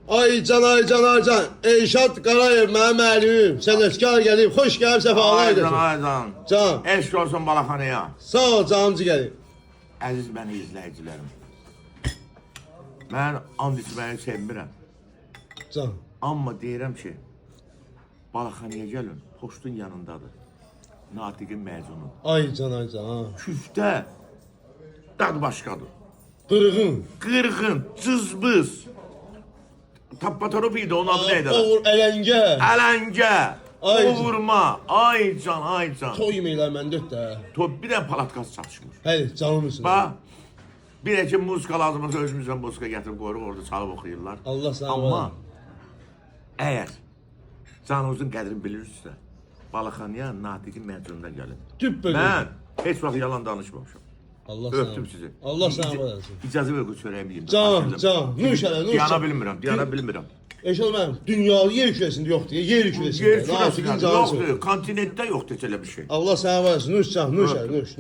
Ay can. Elşad Qarayev mənim müəllimim. Sənətkar gəlib, xoş gəlib, səfalar edirsən. Aydan. Can. Eşk olsun balaxanaya. Sağ ol canımcı gəlib. Əziz məni izləyicilərim. Mən and içməyi sevmirəm. Can. Amma deyirəm ki, balaxanaya gəlin, poçtun yanındadır. Natiqin məzunu. Ay can. Küftə dad başqadır. Qırğın. Qırğın, cızbız. Tappatorop idi, onun adı neydi? Oğur, ələngə. Ələngə, Ay ovurma, ay can. Toy yemələr məndə də. Bir dənə palatkası çatışmır. Həli, canım üçün. Bax, bir də ki, muzika lazımsa özümüzdən muzika gətirib qoyuruq, orada çalıb oxuyurlar. Allah sağ ol. Amma əgər canınızın qədrini bilirsinizsə, balaxanaya Natiqin məzununa gəlin. Tüp bölüm. Mən heç vaxt yalan danışmamışam. Allah sağ ol. Öptüm sizi. Allah sağ ol. İcazə ver, çörəyimi yiyeyim. Can. Nuş hələ. Diyana bilmirəm. Eşol mənim, dünyalı yer kürəsində yoxdur. Yer kürəsində. Yer kürəsində yoxdur, kontinentdə yoxdur elə bir şey. Allah sağ olasın. Nuş.